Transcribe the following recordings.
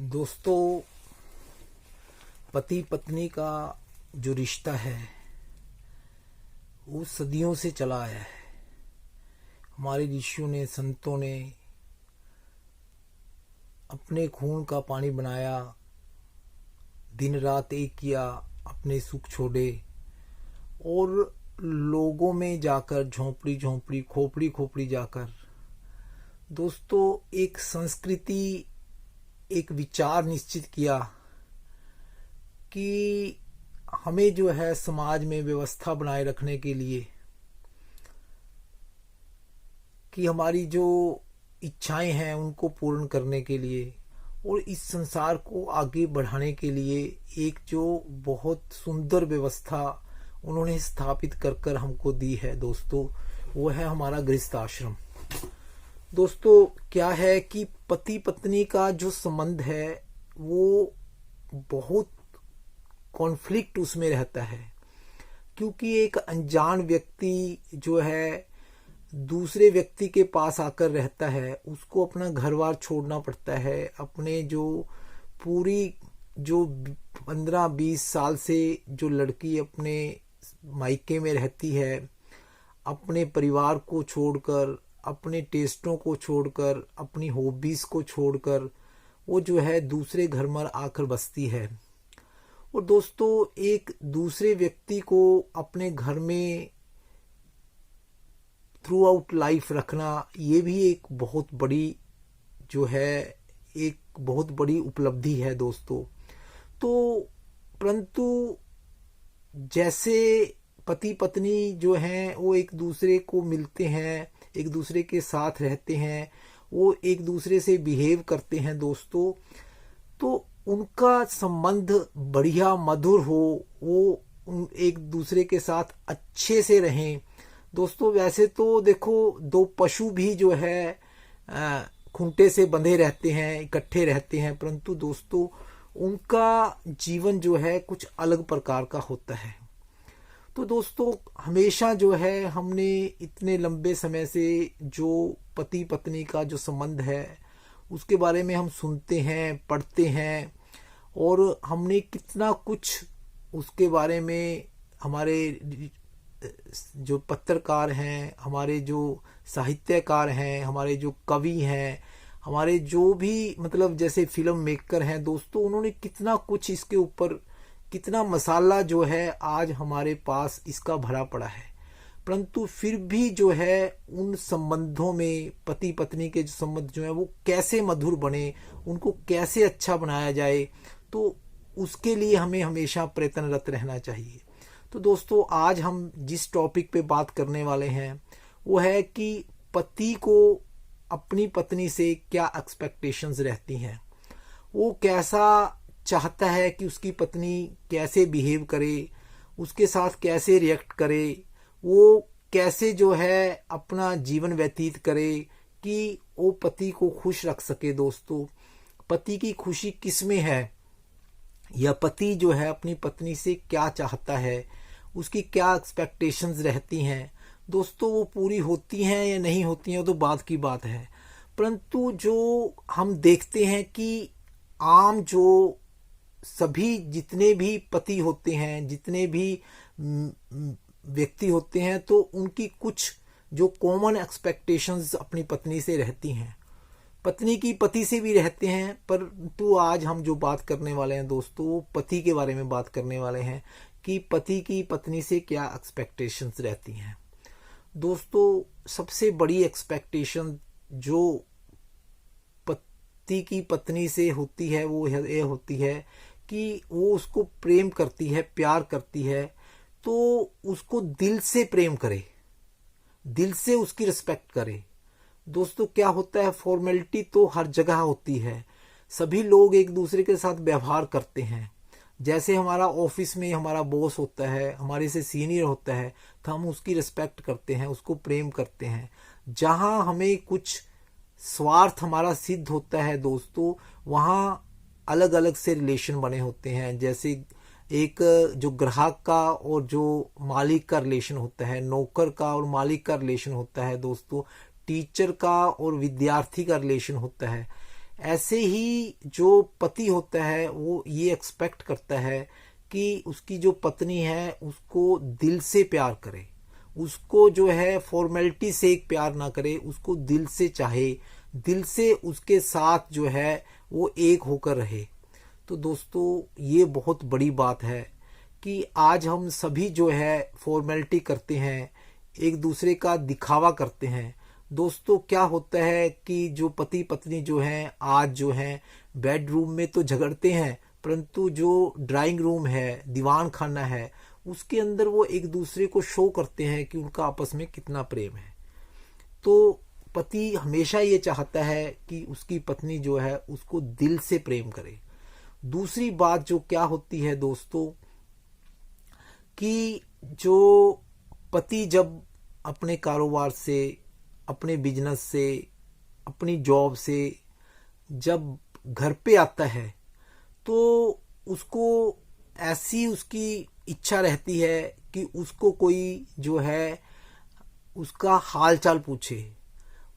दोस्तों, पति पत्नी का जो रिश्ता है वो सदियों से चला आया है। हमारे ऋषियों ने, संतों ने अपने खून का पानी बनाया, दिन रात एक किया, अपने सुख छोड़े और लोगों में जाकर झोंपड़ी झोंपड़ी, खोपड़ी खोपड़ी जाकर दोस्तों एक संस्कृति, एक विचार निश्चित किया कि हमें जो है समाज में व्यवस्था बनाए रखने के लिए, कि हमारी जो इच्छाएं हैं उनको पूर्ण करने के लिए और इस संसार को आगे बढ़ाने के लिए एक जो बहुत सुंदर व्यवस्था उन्होंने स्थापित कर कर हमको दी है दोस्तों, वो है हमारा गृहस्थ आश्रम। दोस्तों, क्या है कि पति पत्नी का जो संबंध है वो बहुत कॉन्फ्लिक्ट उसमें रहता है, क्योंकि एक अनजान व्यक्ति जो है दूसरे व्यक्ति के पास आकर रहता है, उसको अपना घर बार छोड़ना पड़ता है। अपने जो पूरी जो 15-20 साल से जो लड़की अपने मायके में रहती है, अपने परिवार को छोड़कर, अपने टेस्टों को छोड़कर, अपनी हॉबीज को छोड़कर वो जो है दूसरे घर में आकर बसती है। और दोस्तों, एक दूसरे व्यक्ति को अपने घर में थ्रू आउट लाइफ रखना, ये भी एक बहुत बड़ी जो है एक बहुत बड़ी उपलब्धि है दोस्तों। तो परंतु जैसे पति पत्नी जो हैं वो एक दूसरे को मिलते हैं, एक दूसरे के साथ रहते हैं, वो एक दूसरे से बिहेव करते हैं दोस्तों, तो उनका संबंध बढ़िया मधुर हो, वो एक दूसरे के साथ अच्छे से रहें दोस्तों। वैसे तो देखो, दो पशु भी जो है खूंटे से बंधे रहते हैं, इकट्ठे रहते हैं, परंतु दोस्तों उनका जीवन जो है कुछ अलग प्रकार का होता है। तो दोस्तों, हमेशा जो है हमने इतने लंबे समय से जो पति पत्नी का जो संबंध है उसके बारे में हम सुनते हैं, पढ़ते हैं, और हमने कितना कुछ उसके बारे में, हमारे जो पत्रकार हैं, हमारे जो साहित्यकार हैं, हमारे जो कवि हैं, हमारे जो भी मतलब जैसे फिल्म मेकर हैं दोस्तों, उन्होंने कितना कुछ इसके ऊपर, कितना मसाला जो है आज हमारे पास इसका भरा पड़ा है। परंतु फिर भी जो है उन संबंधों में, पति पत्नी के जो संबंध जो है वो कैसे मधुर बने, उनको कैसे अच्छा बनाया जाए, तो उसके लिए हमें हमेशा प्रयत्नरत रहना चाहिए। तो दोस्तों, आज हम जिस टॉपिक पे बात करने वाले हैं वो है कि पति को अपनी पत्नी से क्या एक्सपेक्टेशंस रहती हैं, वो कैसा चाहता है कि उसकी पत्नी कैसे बिहेव करे, उसके साथ कैसे रिएक्ट करे, वो कैसे जो है अपना जीवन व्यतीत करे कि वो पति को खुश रख सके। दोस्तों, पति की खुशी किस में है, या पति जो है अपनी पत्नी से क्या चाहता है, उसकी क्या एक्सपेक्टेशंस रहती हैं दोस्तों, वो पूरी होती हैं या नहीं होती हैं वो तो बात की बात है। परंतु जो हम देखते हैं कि आम जो सभी जितने भी पति होते हैं, जितने भी व्यक्ति होते हैं, तो उनकी कुछ जो कॉमन एक्सपेक्टेशंस अपनी पत्नी से रहती हैं, पत्नी की पति से भी रहते हैं। परंतु आज हम जो बात करने वाले हैं दोस्तों, वो पति के बारे में बात करने वाले हैं कि पति की पत्नी से क्या एक्सपेक्टेशंस रहती हैं। दोस्तों, सबसे बड़ी एक्सपेक्टेशन जो पति की पत्नी से होती है वो ये होती है कि वो उसको प्रेम करती है, प्यार करती है, तो उसको दिल से प्रेम करे, दिल से उसकी रिस्पेक्ट करे। दोस्तों, क्या होता है, फॉर्मेलिटी तो हर जगह होती है, सभी लोग एक दूसरे के साथ व्यवहार करते हैं। जैसे हमारा ऑफिस में हमारा बॉस होता है, हमारे से सीनियर होता है, तो हम उसकी रिस्पेक्ट करते हैं, उसको प्रेम करते हैं। जहां हमें कुछ स्वार्थ हमारा सिद्ध होता है दोस्तों, वहां अलग अलग से रिलेशन बने होते हैं। जैसे एक जो ग्राहक का और जो मालिक का रिलेशन होता है, नौकर का और मालिक का रिलेशन होता है दोस्तों, टीचर का और विद्यार्थी का रिलेशन होता है। ऐसे ही जो पति होता है वो ये एक्सपेक्ट करता है कि उसकी जो पत्नी है उसको दिल से प्यार करे, उसको जो है फॉर्मेलिटी से एक प्यार ना करे, उसको दिल से चाहे, दिल से उसके साथ जो है वो एक होकर रहे। तो दोस्तों ये बहुत बड़ी बात है कि आज हम सभी जो है फॉर्मेलिटी करते हैं, एक दूसरे का दिखावा करते हैं। दोस्तों क्या होता है कि जो पति पत्नी जो हैं आज जो हैं बेडरूम में तो झगड़ते हैं, परंतु जो ड्राइंग रूम है, दीवान खाना है, उसके अंदर वो एक दूसरे को शो करते हैं कि उनका आपस में कितना प्रेम है। तो पति हमेशा ये चाहता है कि उसकी पत्नी जो है उसको दिल से प्रेम करे। दूसरी बात जो क्या होती है दोस्तों कि जो पति जब अपने कारोबार से, अपने बिजनेस से, अपनी जॉब से जब घर पे आता है तो उसको ऐसी उसकी इच्छा रहती है कि उसको कोई जो है उसका हाल चाल पूछे,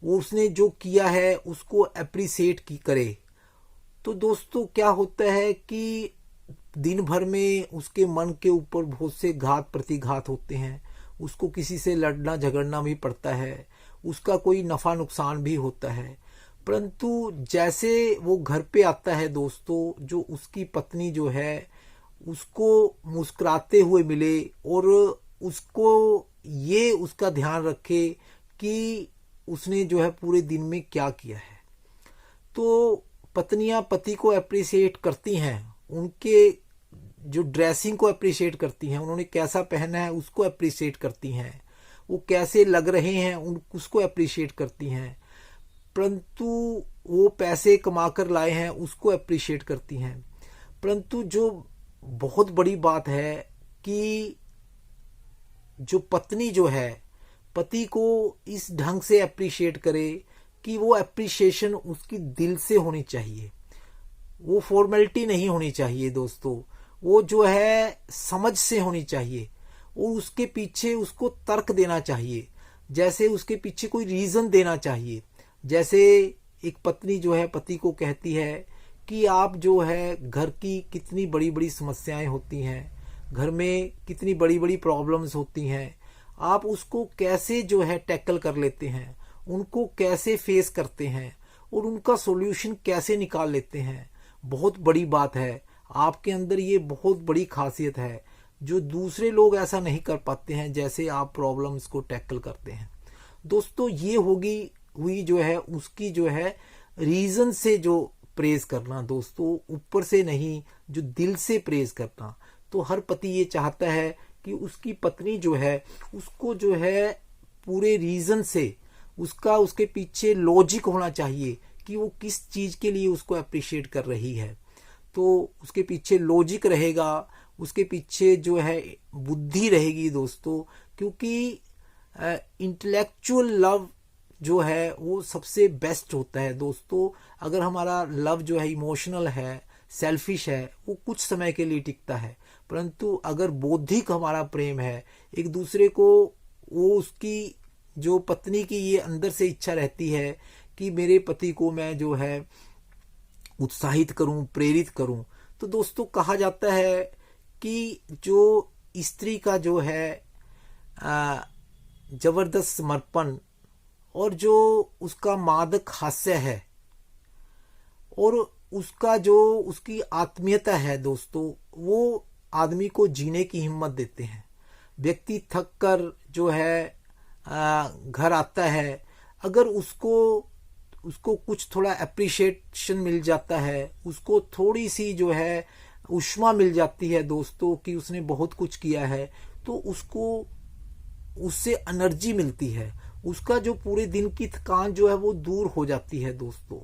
वो उसने जो किया है उसको अप्रिसिएट की करे। तो दोस्तों क्या होता है कि दिन भर में उसके मन के ऊपर बहुत से घात प्रतिघात होते हैं, उसको किसी से लड़ना झगड़ना भी पड़ता है, उसका कोई नफा नुकसान भी होता है। परंतु जैसे वो घर पे आता है दोस्तों, जो उसकी पत्नी जो है उसको मुस्कुराते हुए मिले और उसको ये उसका ध्यान रखे कि उसने जो है पूरे दिन में क्या किया है। तो पत्नियां पति को अप्रिशिएट करती हैं, उनके जो ड्रेसिंग को अप्रिशिएट करती हैं, उन्होंने कैसा पहना है उसको अप्रिशिएट करती हैं, वो कैसे लग रहे हैं उसको अप्रिशिएट करती हैं, परंतु वो पैसे कमा कर लाए हैं उसको अप्रिशिएट करती हैं। परंतु जो बहुत बड़ी बात है कि जो पत्नी जो है पति को इस ढंग से अप्रिशिएट करे कि वो अप्रिशिएशन उसकी दिल से होनी चाहिए, वो फॉर्मेलिटी नहीं होनी चाहिए दोस्तों, वो जो है समझ से होनी चाहिए। वो उसके पीछे उसको तर्क देना चाहिए, जैसे उसके पीछे कोई रीजन देना चाहिए। जैसे एक पत्नी जो है पति को कहती है कि आप जो है घर की कितनी बड़ी बड़ी समस्याएं होती हैं, घर में कितनी बड़ी बड़ी प्रॉब्लम्स होती हैं, आप उसको कैसे जो है टैकल कर लेते हैं, उनको कैसे फेस करते हैं और उनका सॉल्यूशन कैसे निकाल लेते हैं। बहुत बड़ी बात है, आपके अंदर ये बहुत बड़ी खासियत है जो दूसरे लोग ऐसा नहीं कर पाते हैं, जैसे आप प्रॉब्लम्स को टैकल करते हैं। दोस्तों ये हुई जो है उसकी जो है रीजन से जो प्रेज करना दोस्तों, ऊपर से नहीं, जो दिल से प्रेज करना। तो हर पति ये चाहता है कि उसकी पत्नी जो है उसको जो है पूरे रीजन से, उसके पीछे लॉजिक होना चाहिए कि वो किस चीज के लिए उसको अप्रिशिएट कर रही है। तो उसके पीछे लॉजिक रहेगा, उसके पीछे जो है बुद्धि रहेगी दोस्तों, क्योंकि इंटेलेक्चुअल लव जो है वो सबसे बेस्ट होता है दोस्तों। अगर हमारा लव जो है इमोशनल है, सेल्फिश है, वो कुछ समय के लिए टिकता है, परंतु अगर बौद्धिक हमारा प्रेम है, एक दूसरे को, वो उसकी जो पत्नी की ये अंदर से इच्छा रहती है कि मेरे पति को मैं जो है उत्साहित करूं, प्रेरित करूं। तो दोस्तों कहा जाता है कि जो स्त्री का जो है जबरदस्त समर्पण और जो उसका मादक हास्य है और उसका जो उसकी आत्मीयता है दोस्तों, वो आदमी को जीने की हिम्मत देते हैं। व्यक्ति थक कर जो है घर आता है, अगर उसको कुछ थोड़ा अप्रिशिएशन मिल जाता है, उसको थोड़ी सी जो है उष्मा मिल जाती है दोस्तों कि उसने बहुत कुछ किया है, तो उसको उससे एनर्जी मिलती है, उसका जो पूरे दिन की थकान जो है वो दूर हो जाती है दोस्तों।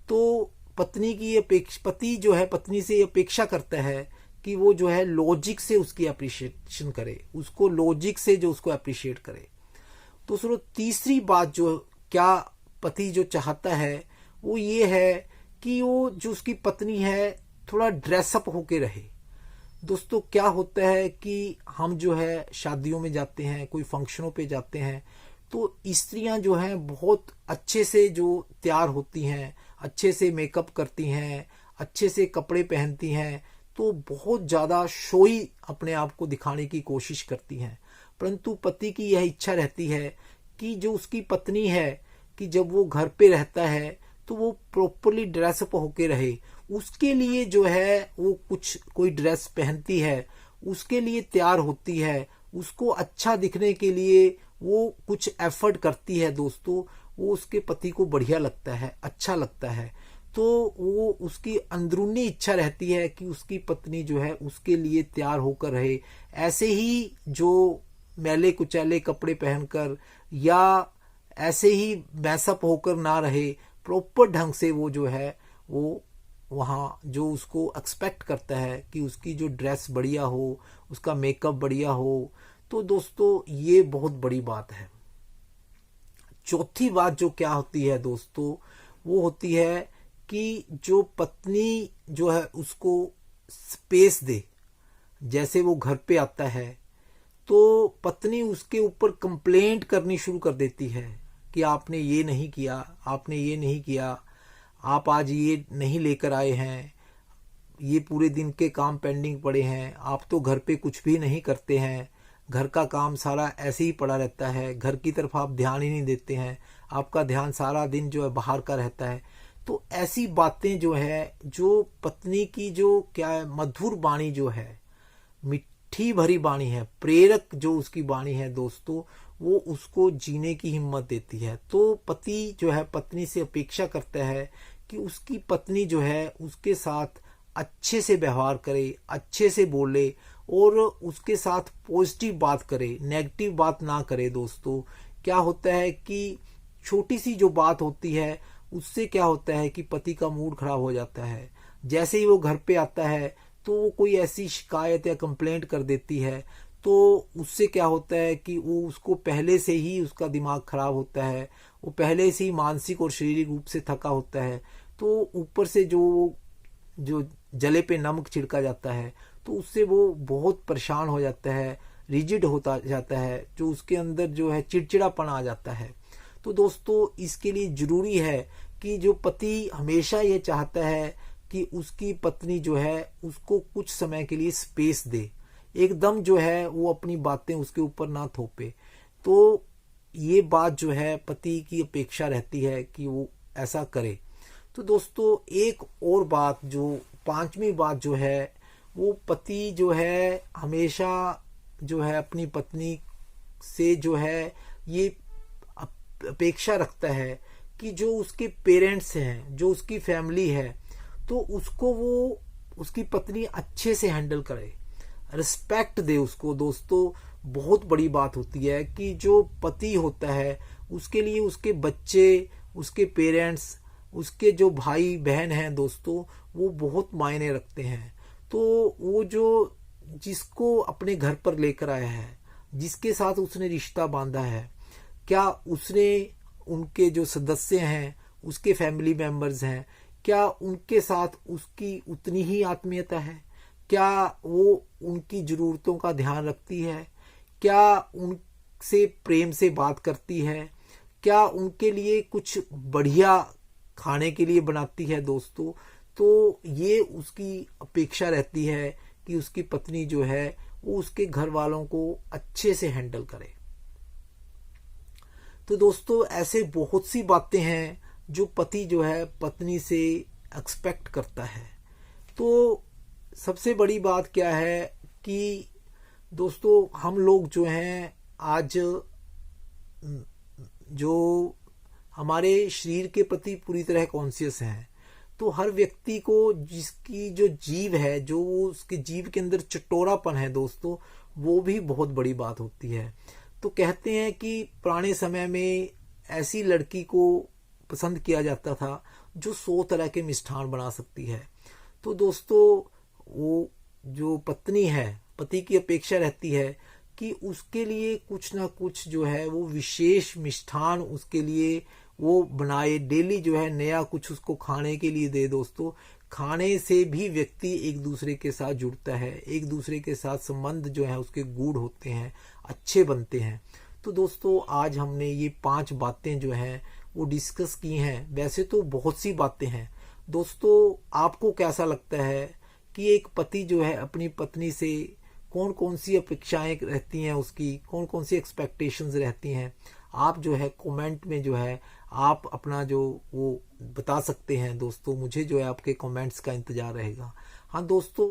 तो पति जो है पत्नी से ये अपेक्षा करता है कि वो जो है लॉजिक से उसकी अप्रिशिएशन करे, उसको लॉजिक से जो उसको अप्रिशिएट करे। तो सुनो, तीसरी बात जो क्या पति जो चाहता है वो ये है कि वो जो उसकी पत्नी है थोड़ा ड्रेसअप होके रहे। दोस्तों क्या होता है कि हम जो है शादियों में जाते हैं, कोई फंक्शनों पे जाते हैं, तो स्त्रियां जो हैं बहुत अच्छे से जो तैयार होती हैं, अच्छे से मेकअप करती हैं, अच्छे से कपड़े पहनती हैं, तो बहुत ज़्यादा शोई अपने आप को दिखाने की कोशिश करती हैं। परंतु पति की यह इच्छा रहती है कि जो उसकी पत्नी है, कि जब वो घर पे रहता है तो वो प्रॉपरली ड्रेसअप होके रहे। उसके लिए जो है वो कुछ कोई ड्रेस पहनती है, उसके लिए तैयार होती है, उसको अच्छा दिखने के लिए वो कुछ एफर्ट करती है दोस्तों। वो उसके पति को बढ़िया लगता है, अच्छा लगता है। तो वो उसकी अंदरूनी इच्छा रहती है कि उसकी पत्नी जो है उसके लिए तैयार होकर रहे। ऐसे ही जो मैले कुचैले कपड़े पहनकर या ऐसे ही मैसअप होकर ना रहे, प्रॉपर ढंग से वो जो है वो वहाँ जो उसको एक्सपेक्ट करता है कि उसकी जो ड्रेस बढ़िया हो, उसका मेकअप बढ़िया हो। तो दोस्तों ये बहुत बड़ी बात है। चौथी बात जो क्या होती है दोस्तों, वो होती है कि जो पत्नी जो है उसको स्पेस दे। जैसे वो घर पे आता है तो पत्नी उसके ऊपर कंप्लेंट करनी शुरू कर देती है कि आपने ये नहीं किया, आपने ये नहीं किया, आप आज ये नहीं लेकर आए हैं, ये पूरे दिन के काम पेंडिंग पड़े हैं, आप तो घर पे कुछ भी नहीं करते हैं, घर का काम सारा ऐसे ही पड़ा रहता है, घर की तरफ आप ध्यान ही नहीं देते हैं, आपका ध्यान सारा दिन जो है बाहर का रहता है। तो ऐसी बातें जो है, जो पत्नी की जो क्या है मधुर वाणी जो है, मिठी भरी वाणी है, प्रेरक जो उसकी वाणी है दोस्तों, वो उसको जीने की हिम्मत देती है। तो पति जो है पत्नी से अपेक्षा करता है कि उसकी पत्नी जो है उसके साथ अच्छे से व्यवहार करे, अच्छे से बोले और उसके साथ पॉजिटिव बात करे, नेगेटिव बात ना करे दोस्तों। क्या होता है कि छोटी सी जो बात होती है उससे क्या होता है कि पति का मूड खराब हो जाता है। जैसे ही वो घर पे आता है तो वो कोई ऐसी शिकायत या कंप्लेंट कर देती है, तो उससे क्या होता है कि वो उसको पहले से ही उसका दिमाग खराब होता है, वो पहले से ही मानसिक और शारीरिक रूप से थका होता है। तो ऊपर से जो जो जले पे नमक छिड़का जाता है तो उससे वो बहुत परेशान हो जाता है, रिजिड होता जाता है, जो उसके अंदर जो है चिड़चिड़ापन आ जाता है। तो दोस्तों इसके लिए जरूरी है कि जो पति हमेशा ये चाहता है कि उसकी पत्नी जो है उसको कुछ समय के लिए स्पेस दे, एकदम जो है वो अपनी बातें उसके ऊपर ना थोपे। तो ये बात जो है पति की अपेक्षा रहती है कि वो ऐसा करे। तो दोस्तों एक और बात, जो पांचवी बात जो है, वो पति जो है हमेशा जो है अपनी पत्नी से जो है ये अपेक्षा रखता है कि जो उसके पेरेंट्स हैं, जो उसकी फैमिली है, तो उसको वो उसकी पत्नी अच्छे से हैंडल करे, रिस्पेक्ट दे उसको। दोस्तों बहुत बड़ी बात होती है कि जो पति होता है उसके लिए उसके बच्चे, उसके पेरेंट्स, उसके जो भाई बहन हैं दोस्तों, वो बहुत मायने रखते हैं। तो वो जो जिसको अपने घर पर लेकर आया है, जिसके साथ उसने रिश्ता बांधा है, क्या उसने उनके जो सदस्य हैं, उसके फैमिली मेंबर्स हैं, क्या उनके साथ उसकी उतनी ही आत्मीयता है? क्या वो उनकी ज़रूरतों का ध्यान रखती है? क्या उनसे प्रेम से बात करती है? क्या उनके लिए कुछ बढ़िया खाने के लिए बनाती है दोस्तों? तो ये उसकी अपेक्षा रहती है कि उसकी पत्नी जो है वो उसके घर वालों को अच्छे से हैंडल करे। तो दोस्तों ऐसे बहुत सी बातें हैं जो पति जो है पत्नी से एक्सपेक्ट करता है। तो सबसे बड़ी बात क्या है कि दोस्तों हम लोग जो हैं आज जो हमारे शरीर के प्रति पूरी तरह कॉन्शियस हैं, तो हर व्यक्ति को जिसकी जो जीव है, जो उसके जीव के अंदर चटोरापन है दोस्तों, वो भी बहुत बड़ी बात होती है। तो कहते हैं कि पुराने समय में ऐसी लड़की को पसंद किया जाता था जो 100 तरह के मिष्ठान बना सकती है। तो दोस्तों वो जो पत्नी है, पति की अपेक्षा रहती है कि उसके लिए कुछ ना कुछ जो है वो विशेष मिष्ठान उसके लिए वो बनाए, डेली जो है नया कुछ उसको खाने के लिए दे। दोस्तों खाने से भी व्यक्ति एक दूसरे के साथ जुड़ता है, एक दूसरे के साथ संबंध जो है उसके गूढ़ होते हैं, अच्छे बनते हैं। तो दोस्तों आज हमने ये 5 बातें जो हैं वो डिस्कस की हैं। वैसे तो बहुत सी बातें हैं दोस्तों, आपको कैसा लगता है कि एक पति जो है अपनी पत्नी से कौन कौन सी अपेक्षाएं रहती हैं, उसकी कौन कौन सी एक्सपेक्टेशंस रहती हैं? आप जो है कमेंट में जो है आप अपना जो वो बता सकते हैं दोस्तों। मुझे जो है आपके कमेंट्स का इंतजार रहेगा। हाँ दोस्तों।